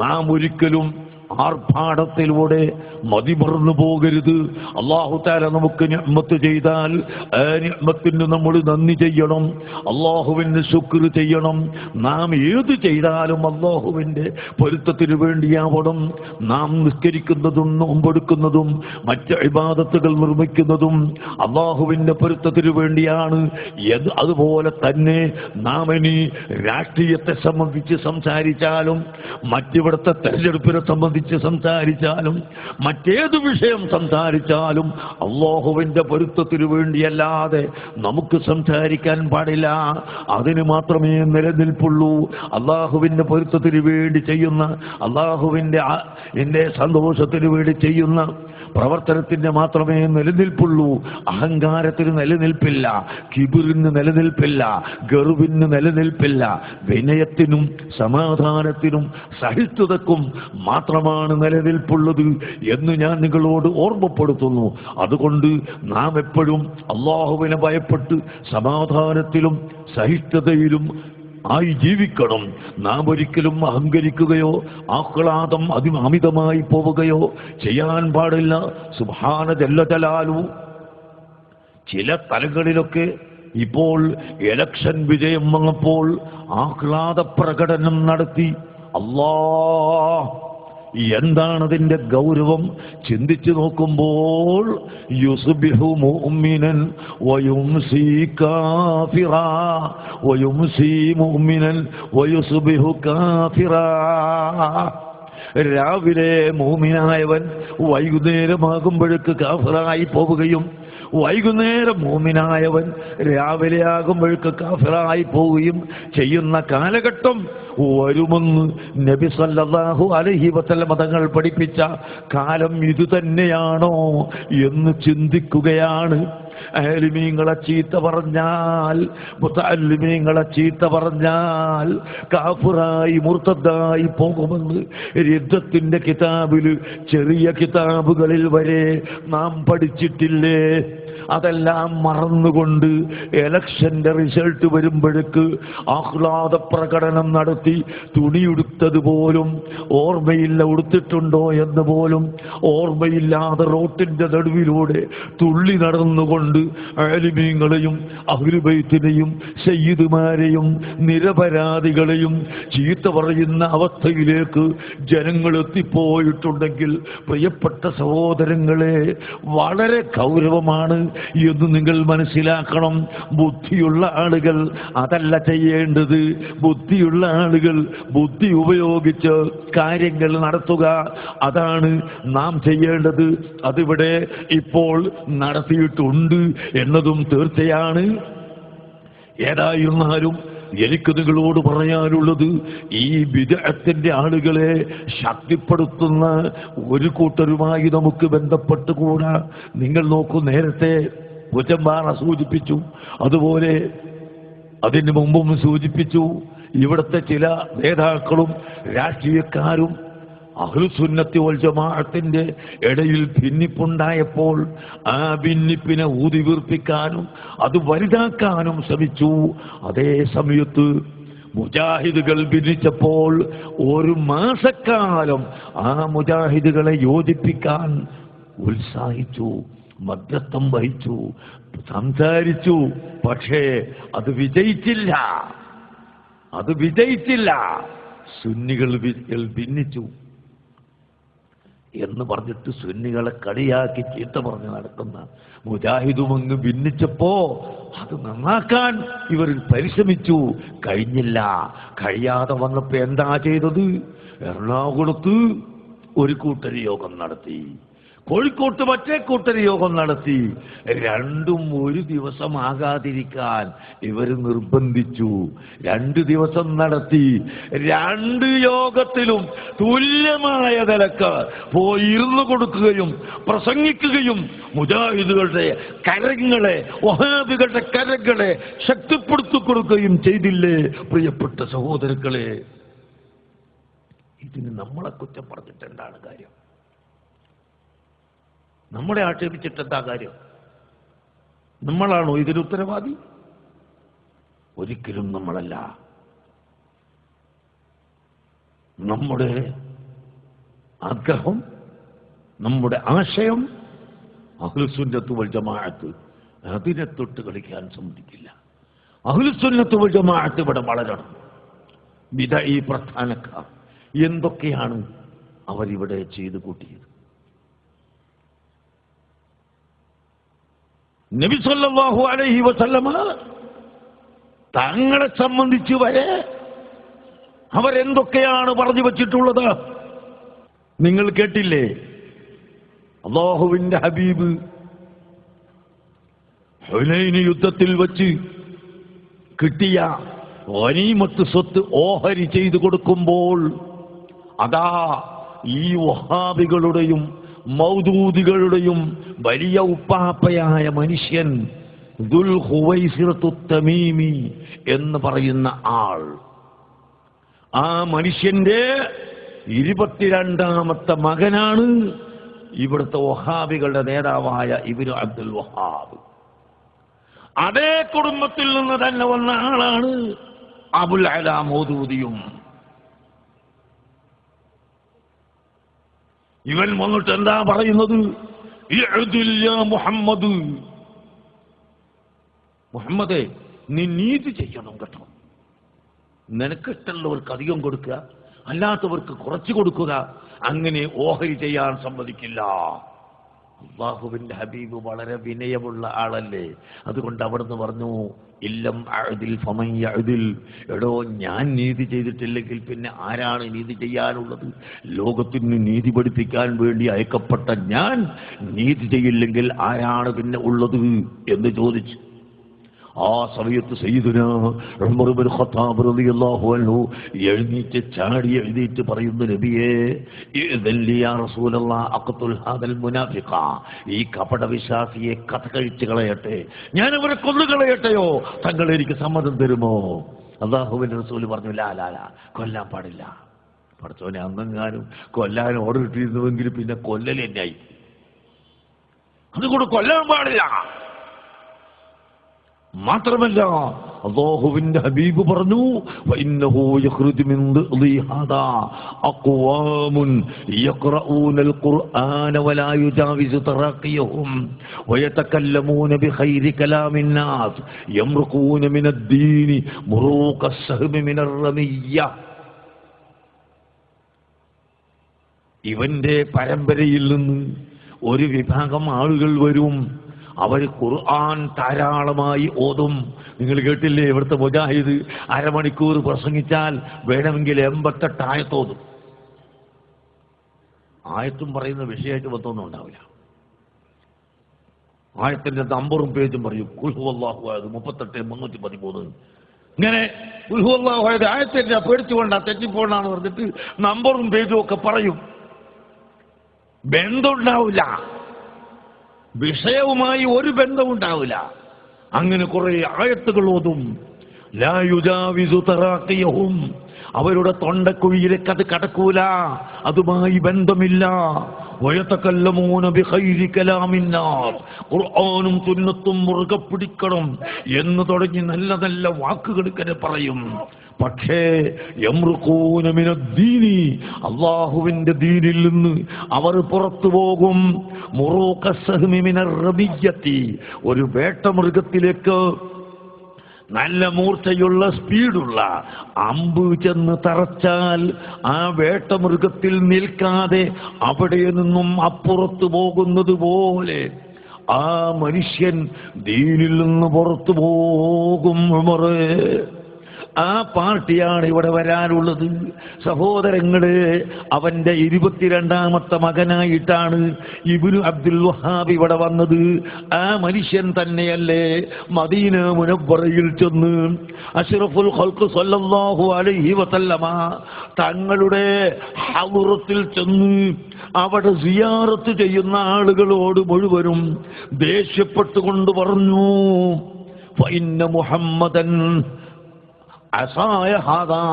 നാം ഒരിക്കലും ആർഭാടത്തിലൂടെ മതിമറന്നു പോകരുത്. അല്ലാഹു തആല നമുക്ക് നിഅ്മത്ത് ചെയ്താൽ ആ നിഅ്മത്തിന് നമ്മൾ നന്ദി ചെയ്യണം, അല്ലാഹുവിന് ശുക്ർ ചെയ്യണം. നാം ഏത് ചെയ്താലും അല്ലാഹുവിൻ്റെ പൊരുത്തത്തിന് വേണ്ടിയാവണം. നാം നിസ്കരിക്കുന്നതും നോമ്പെടുക്കുന്നതും മറ്റ് ഇബാദത്തുകൾ നിർമ്മിക്കുന്നതും അല്ലാഹുവിൻ്റെ പൊരുത്തത്തിന് വേണ്ടിയാണ്. അതുപോലെ തന്നെ നാം ഇനി രാഷ്ട്രീയത്തെ സംബന്ധിച്ച് സംസാരിച്ചാലും മറ്റിവിടുത്തെ തെരഞ്ഞെടുപ്പിനെ സംബന്ധിച്ച് സംസാരിച്ചാലും മറ്റേത് വിഷയം സംസാരിച്ചാലും അല്ലാഹുവിൻ്റെ പൊരുത്തത്തിനു വേണ്ടിയല്ലാതെ നമുക്ക് സംസാരിക്കാൻ പാടില്ല. അതിന് മാത്രമേ നിലനിൽപ്പുള്ളൂ. അല്ലാഹുവിൻ്റെ പൊരുത്തത്തിനു വേണ്ടി ചെയ്യുന്ന, അല്ലാഹുവിൻ്റെ സന്തോഷത്തിനു വേണ്ടി ചെയ്യുന്ന പ്രവർത്തനത്തിന് മാത്രമേ നിലനിൽപ്പുള്ളൂ. അഹങ്കാരത്തിന് നിലനിൽപ്പില്ല, കിബിറിന് നിലനിൽപ്പില്ല, ഗർവിന് നിലനിൽപ്പില്ല. വിനയത്തിനും സമാധാനത്തിനും സഹിഷ്ണുതക്കും മാത്രമാണ് നിലനിൽപ്പുള്ളത് എന്ന് ഞാൻ നിങ്ങളോട് ഓർമ്മപ്പെടുത്തുന്നു. അതുകൊണ്ട് നാം എപ്പോഴും അല്ലാഹുവിനെ ഭയപ്പെട്ട് സമാധാനത്തിലും സഹിഷ്ണുതയിലും ആയി ജീവിക്കണം. നാം ഒരിക്കലും അഹങ്കരിക്കുകയോ ആഹ്ലാദം അമിതമായി പോവുകയോ ചെയ്യാൻ പാടില്ല. സുബ്ഹാന ജല്ല ജലാലു. ചില സ്ഥലങ്ങളിലൊക്കെ ഇപ്പോൾ ഇലക്ഷൻ വിജയം വന്നപ്പോൾ ആഹ്ലാദ പ്രകടനം നടത്തി. എന്താണതിൻ്റെ ഗൗരവം ചിന്തിച്ചു നോക്കുമ്പോൾ യുസ്ബിഹു മുഅ്മിനൻ വയുംസി കാഫിറാ വയുംസി മുഅ്മിനൻ വയുസ്ബിഹു കാഫിറാ. രാവിലെ മുഅ്മിനായവൻ വൈകുന്നേരമാകുമ്പോഴേക്ക് കാഫിറായി പോവുകയും വൈകുന്നേരം മുഅ്മിനായവൻ രാവിലെ ആകുമ്പോഴേക്ക് കാഫിറായി പോവുകയും ചെയ്യുന്ന കാലഘട്ടം വരുമെന്ന് നബി സല്ലല്ലാഹു അലൈഹി വസല്ലം തങ്ങൾ പഠിപ്പിച്ച കാലം ഇതുതന്നെയാണോ എന്ന് ചിന്തിക്കുകയാണ്. ആലിമീങ്ങളെ ചീത്ത പറഞ്ഞാൽ, മുതഅല്ലിമീങ്ങളെ ചീത്ത പറഞ്ഞാൽ കാഫിറായി മുർത്തദ്ദായി പോകുമെന്ന് യുദ്ധത്തിന്റെ കിതാബിൽ, ചെറിയ കിതാബുകളിൽ വരെ നാം പഠിച്ചിട്ടില്ലേ? അതെല്ലാം മറന്നുകൊണ്ട് ഇലക്ഷന്റെ റിസൾട്ട് വരുമ്പോഴേക്ക് ആഹ്ലാദ പ്രകടനം നടത്തി തുണിയുടുത്തത് പോലും ഓർമ്മയില്ല, ഉടുത്തിട്ടുണ്ടോ എന്ന് പോലും ഓർമ്മയില്ലാതെ റോട്ടിന്റെ നടുവിലൂടെ തുള്ളി നടന്നുകൊണ്ട് ആലിമീങ്ങളെയും അഹ്ലു ബൈത്തിനെയും സയ്യിദുമാരെയും നിരപരാധികളെയും ചീത്ത പറയുന്ന അവസ്ഥയിലേക്ക് ജനങ്ങൾ എത്തിപ്പോയിട്ടുണ്ടെങ്കിൽ പ്രിയപ്പെട്ട സഹോദരങ്ങളെ, വളരെ ഗൗരവമാണ് എന്ന് നിങ്ങൾ മനസ്സിലാക്കണം. ബുദ്ധിയുള്ള ആളുകൾ അതല്ല ചെയ്യേണ്ടത്. ബുദ്ധിയുള്ള ആളുകൾ ബുദ്ധി ഉപയോഗിച്ച് കാര്യങ്ങൾ നടത്തുക, അതാണ് നാം ചെയ്യേണ്ടത്. അതിവിടെ ഇപ്പോൾ നടത്തിയിട്ടുണ്ട് എന്നതും തീർച്ചയാണ്. ഏതായിരുന്നാലും എനിക്ക് നിങ്ങളോട് പറയാനുള്ളത്, ഈ ബിദ്അത്തിന്റെ ആളുകളെ ശക്തിപ്പെടുത്തുന്ന ഒരു കൂട്ടരുമായി നമുക്ക് ബന്ധപ്പെട്ടുകൂടാ. നിങ്ങൾ നോക്കൂ, നേരത്തെ ഉച്ചമ്പാറ സൂചിപ്പിച്ചു, അതുപോലെ അതിന് മുമ്പും സൂചിപ്പിച്ചു. ഇവിടുത്തെ ചില നേതാക്കളും രാഷ്ട്രീയക്കാരും അഹ്ലുസുന്നത്തി വൽ ജമാഅത്തിന്റെ ഇടയിൽ ഭിന്നിപ്പുണ്ടായപ്പോൾ ആ ഭിന്നിപ്പിനെ ഊതിവീർപ്പിക്കാനും അത് വലുതാക്കാനും ശ്രമിച്ചു. അതേ സമയത്ത് മുജാഹിദുകൾ ഭിന്നിച്ചപ്പോൾ ഒരു മാസക്കാലം ആ മുജാഹിദുകളെ യോജിപ്പിക്കാൻ ഉത്സാഹിച്ചു, മധ്യസ്ഥം വഹിച്ചു, സംസാരിച്ചു. പക്ഷേ അത് വിജയിച്ചില്ല. സുന്നികൾ ഭിന്നിച്ചു എന്ന് പറഞ്ഞിട്ട് സുന്നികളെ കളിയാക്കി ചീത്ത പറഞ്ഞ് നടക്കുന്ന മുജാഹിദും അങ്ങ് ഭിന്നിച്ചപ്പോ അത് നന്നാക്കാൻ ഇവർ പരിശ്രമിച്ചു. കഴിഞ്ഞില്ല. കഴിയാതെ വന്നപ്പോ എന്താ ചെയ്തത്? എറണാകുളത്ത് ഒരു കൂട്ടരി യോഗം നടത്തി, കോഴിക്കോട്ട് മറ്റേ കൂട്ടരി യോഗം നടത്തി. രണ്ടും ഒരു ദിവസം ആകാതിരിക്കാൻ ഇവർ നിർബന്ധിച്ചു. 2 ദിവസം നടത്തി. 2 യോഗത്തിലും തുല്യമായ നിലക്ക് പോയി ഇരുന്നു കൊടുക്കുകയും പ്രസംഗിക്കുകയും മുജാഹിദുകളുടെ കരങ്ങളെ, വഹാബികളുടെ കരങ്ങളെ ശക്തിപ്പെടുത്തി കൊടുക്കുകയും ചെയ്തില്ലേ പ്രിയപ്പെട്ട സഹോദരങ്ങളെ? ഇതിന് നമ്മളെ കുറ്റം പറഞ്ഞിട്ട് എന്താണ് കാര്യം? നമ്മളെ ആക്ഷേപിച്ചിട്ട് എന്താ കാര്യം? നമ്മളാണോ ഇതിന് ഉത്തരവാദി? ഒരിക്കലും നമ്മളല്ല. നമ്മുടെ ആഗ്രഹം, നമ്മുടെ ആശയം അഹ്ലുസുന്നത്ത് വൽ ജമാഅത്ത് അതിനെ തൊട്ട് കളിക്കാൻ സമ്മതിക്കില്ല. അഹ്ലുസുന്നത്ത് വൽ ജമാഅത്ത് ഇവിടെ വളരണം. ബിദ്അഈ പ്രസ്ഥാനക്കാർ എന്തൊക്കെയാണ് അവരിവിടെ ചെയ്തു കൂട്ടിയത്? നബി സല്ലല്ലാഹു അലൈഹി വസല്ലമ തങ്ങളെ സംബന്ധിച്ച് വരെ അവരെന്തൊക്കെയാണ് പറഞ്ഞു വച്ചിട്ടുള്ളത്? നിങ്ങൾ കേട്ടില്ലേ? അല്ലാഹുവിന്റെ ഹബീബ് ഹുനൈൻ യുദ്ധത്തിൽ വച്ച് കിട്ടിയ ഗനീമത്ത് സ്വത്ത് ഓഹരി ചെയ്തു കൊടുക്കുമ്പോൾ അതാ ഈ വഹാബികളുടെയും മൗദൂദികളുടെയും വലിയ ഉപ്പാപ്പയായ മനുഷ്യൻ ദുൽ ഖുവൈസിറത്തു തമീമി എന്ന് പറയുന്ന ആൾ, ആ മനുഷ്യന്റെ 22ാമത്തെ മകനാണ് ഇവിടുത്തെ വഹാബികളുടെ നേതാവായ ഇബ്നു അബ്ദുൽ വഹാബ്. അതേ കുടുംബത്തിൽ നിന്ന് തന്നെ വന്ന ആളാണ് അബുൽ അലാ മൗദൂദിയും. ഇവൻ വന്നിട്ട് എന്താ പറയുന്നത്? ഇഅ്ദിൽ യാ മുഹമ്മദ്, മുഹമ്മദേ നീ നീതി ചെയ്യണം കേട്ടോ. നിനക്കിഷ്ടമുള്ളവർക്ക് അധികം കൊടുക്കുക, അല്ലാത്തവർക്ക് കുറച്ച് കൊടുക്കുക, അങ്ങനെ ഓഹരി ചെയ്യാൻ സമ്മതിക്കില്ല. അല്ലാഹുവിന്റെ ഹബീബ് വളരെ വിനയമുള്ള ആളല്ലേ. അതുകൊണ്ട് അവിടുന്ന് പറഞ്ഞു ഇല്ലം അഅദിൽ ഫമൻ യഅദിൽ. എടോ, ഞാൻ നീതി ചെയ്തിട്ടില്ലെങ്കിൽ പിന്നെ ആരാണ് നീതി ചെയ്യാനുള്ളത്? ലോകത്തിന് നീതി പഠിപ്പിക്കാൻ വേണ്ടി അയക്കപ്പെട്ട ഞാൻ നീതി ചെയ്യില്ലെങ്കിൽ ആരാണ് പിന്നെ ഉള്ളത് എന്ന് ചോദിച്ചു. ആ സമയത്ത് സയ്യിദുനാ ഉമർ ഇബ്നു ഖത്താബ് റളിയല്ലാഹു അൻഹു എഴുന്നേറ്റ് പറയുന്നു, നബിയേ ഇദൻ ലി യാ റസൂലല്ലാഹ് അഖ്തുൽ ഹാദൽ മുനാഫിഖ, ഈ കപട വിശ്വാസിയെ കഥ കഴിച്ചു കളയട്ടെ, ഞാൻ അവരെ കൊല്ലുകളയട്ടെയോ? തങ്ങൾ എനിക്ക് സമ്മതം തരുമോ? അല്ലാഹുവിന്റെ റസൂൽ പറഞ്ഞു, ലാ ലാ ലാ, കൊല്ലാൻ പാടില്ല. പഠിച്ചോനെ, അന്നെങ്ങാനും കൊല്ലാൻ ഓർഡർ ഇട്ടിരുന്നുവെങ്കിൽ പിന്നെ കൊല്ലൽ തന്നെയായി. അതുകൊണ്ട് കൊല്ലാൻ പാടില്ല. മാത്രമല്ല അല്ലാഹുവിന്റെ ഹബീബ് പറഞ്ഞു ഫഇന്നഹു യഖ്റുജു മിൻ ദി ഹാദാ അഖ്വാമുൻ യഖറഊനൽ ഖുർആന വലാ യുജാവിസു തറാഖിയഹും വയതകല്ലമൂന ബിഖൈരി കലാമിൻ നാസ് യംറുഖൂന മിനദ്ദീനി മുറൂഖസ് സഹ്മി മിനർ റമിയ്യ. ഇവന്റെ പരമ്പരയിൽ നിന്ന് ഒരു വിഭാഗം ആളുകൾ വരും, അവർ ഖുർആൻ ധാരാളമായി ഓതും. നിങ്ങൾ കേട്ടില്ലേ, ഇവിടുത്തെ മുജാഹിദ് അരമണിക്കൂർ പ്രസംഗിച്ചാൽ വേണമെങ്കിൽ 88 ആയത്തോതും. ആയത്തും പറയുന്ന വിഷയമായിട്ട് ബന്ധമൊന്നും ഉണ്ടാവില്ല. ആയത്തിന്റെ നമ്പറും പേജും പറയും. ഖുൽ ഹുവല്ലാഹു അഹദ് 38 313 ഇങ്ങനെ ഖുൽ ഹുവല്ലാഹു അഹദ് ആയത്തിന്റെ പേടിച്ചുകൊണ്ട തെറ്റിപ്പോണ്ടാന്ന് പറഞ്ഞിട്ട് നമ്പറും പേജും ഒക്കെ പറയും. ബന്ധമുണ്ടാവില്ല, വിഷയവുമായി ഒരു ബന്ധമുണ്ടാവില്ല. അങ്ങനെ കുറെ ആയത്തുകൾ ഓതും. ലാ യുജാവിസു തറാഖിയഹും, അവരുടെ തൊണ്ടക്കുഴിയിലേക്ക് അത് കടക്കൂല, അതുമായി ബന്ധമില്ല. വയതകല്ലമൂന ബിഖൈരി കലാമിൻ നാസ്, ഖുർആനും സുന്നത്തും മുറുകെ പിടിക്കണം എന്ന് തുടങ്ങി നല്ല നല്ല വാക്കുകൾ ഇങ്ങനെ പറയും. പക്ഷേ യംറുഖൂന മിനദ്ദീനി, അല്ലാഹുവിന്റെ ദീനിൽ നിന്ന് അവർ പുറത്തു പോകും. മുറൂഖസ് സഹ്മി മിനർ റബിയ്യത്തി, ഒരു വേട്ടമൃഗത്തിലേക്ക് നല്ല മൂർച്ചയുള്ള സ്പീഡുള്ള അമ്പ് ചെന്ന് തറച്ചാൽ ആ വേട്ടമൃഗത്തിൽ നിൽക്കാതെ അവിടെ നിന്നും അപ്പുറത്തു പോകുന്നത് പോലെ ആ മനുഷ്യൻ ദീനിൽ നിന്ന് പുറത്തു പോകും. ഉമറേ, ആ പാർട്ടിയാണ് ഇവിടെ വരാനുള്ളത്. സഹോദരങ്ങളെ, അവന്റെ 22ാമത്തെ മകനായിട്ടാണ് ഇബ്നു അബ്ദുൽ വഹാബ് ഇവിടെ വന്നത്. ആ മനുഷ്യൻ തന്നെയല്ലേ മദീന മുനവ്വറയിൽ ചെന്ന് അഷ്റഫുൽ ഖൽഖ് സല്ലല്ലാഹു അലൈഹി വസല്ലമ തങ്ങളുടെ ഹളറത്തിൽ ചെന്ന് അവിടെ സിയാറത്ത് ചെയ്യുന്ന ആളുകളോട് മുഴുവനും ദേഷ്യപ്പെട്ടുകൊണ്ട് പറഞ്ഞു, ഫഇന്ന മുഹമ്മദൻ عصاي هذا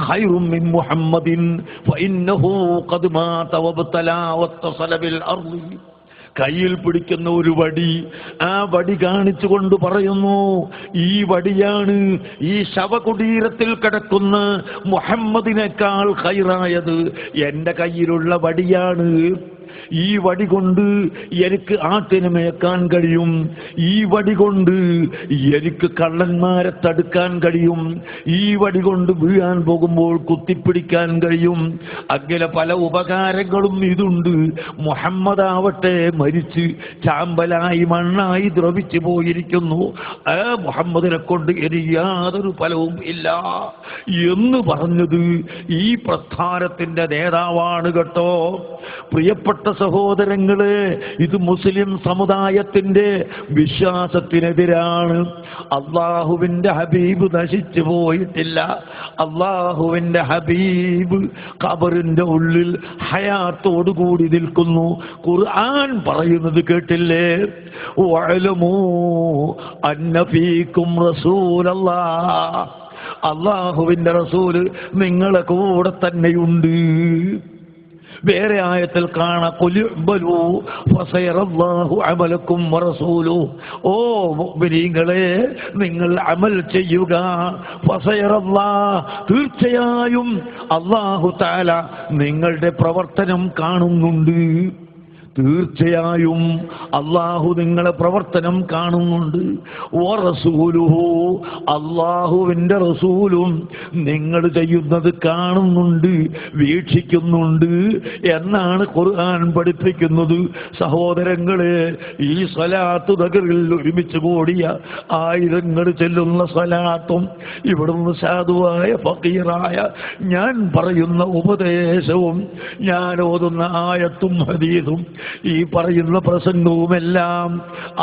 خير من محمد فإنه قد مات وابتلى واتصل بالأرض. കയ്യിൽ പിടിക്കുന്ന ഒരു വടി, ആ വടി കാണിച്ചുകൊണ്ട് പറയുന്നു, ഈ വടിയാണ് ഈ ശവകുടീരത്തിൽ കിടക്കുന്ന മുഹമ്മദിനേക്കാൾ ഖൈറായത്, എന്റെ കയ്യിലുള്ള വടിയാണ്. ഈ വടി കൊണ്ട് എനിക്ക് ആട്ടിനെ മേക്കാൻ കഴിയും, ഈ വടി കൊണ്ട് എനിക്ക് കള്ളന്മാരെ തടുക്കാൻ കഴിയും, ഈ വടി കൊണ്ട് വീഴാൻ പോകുമ്പോൾ കുത്തിപ്പിടിക്കാൻ കഴിയും. അങ്ങനെ പല ഉപകാരങ്ങളും ഇതുണ്ട്. മുഹമ്മദ് ആവട്ടെ മരിച്ച് ചാമ്പലായി മണ്ണായി ദ്രവിച്ചു പോയിരിക്കുന്നു, ആ മുഹമ്മദിനെ കൊണ്ട് എനിക്ക് യാതൊരു ഫലവും ഇല്ല എന്ന് പറഞ്ഞത് ഈ പ്രസ്ഥാനത്തിന്റെ നേതാവാണ് കേട്ടോ. പ്രിയപ്പെട്ട സഹോദരങ്ങളെ, ഇത് മുസ്ലിം സമുദായത്തിന്റെ വിശ്വാസത്തിനെതിരാണ്. അള്ളാഹുവിന്റെ ഹബീബ് നശിച്ചു പോയിട്ടില്ല. അള്ളാഹുവിന്റെ ഹബീബ് ഖബറിന്റെ ഉള്ളിൽ ഹയാത്തോടുകൂടി നിൽക്കുന്നു. ഖുർആൻ പറയുന്നത് കേട്ടില്ലേ? വഅലമൂ അന്ന ഫീകും റസൂലല്ലാഹ്, അള്ളാഹുവിന്റെ റസൂല് നിങ്ങളെ കൂടെ തന്നെയുണ്ട്. വേറെ ആയത്തിൽ കാണാം, ഖുൽബലു ഫസയറല്ലാഹു അമലക്കും വറസൂലു, ഓ മുഅ്മിനീങ്ങളെ നിങ്ങൾ അമൽ ചെയ്യുക, ഫസയറല്ലാഹ് തീർച്ചയായും അല്ലാഹു തആല നിങ്ങളുടെ പ്രവർത്തനം കാണുന്നുണ്ട്. തീർച്ചയായും അള്ളാഹു നിങ്ങളെ പ്രവർത്തനം കാണുന്നുണ്ട്. വറസൂലുഹു, അള്ളാഹുവിന്റെ റസൂലും നിങ്ങൾ ചെയ്യുന്നത് കാണുന്നുണ്ട്, വീക്ഷിക്കുന്നുണ്ട് എന്നാണ് ഖുർആൻ പഠിപ്പിക്കുന്നത്. സഹോദരങ്ങളെ, ഈ സ്വലാത്ത് നഗറിൽ ഒരുമിച്ച് കൂടിയ ആയിരങ്ങൾ ചെല്ലുന്ന സ്വലാത്തും ഇവിടുന്ന് സാധുവായ ഫഖീറായ ഞാൻ പറയുന്ന ഉപദേശവും ഞാൻ ഓതുന്ന ആയത്തും ഹദീസും ഈ പറയുന്ന പ്രസംഗവുമെല്ലാം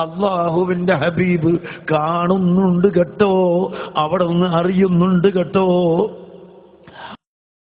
അള്ളാഹുവിന്റെ ഹബീബ് കാണുന്നുണ്ട് കേട്ടോ, അവിടെ നിന്ന് അറിയുന്നുണ്ട് കേട്ടോ.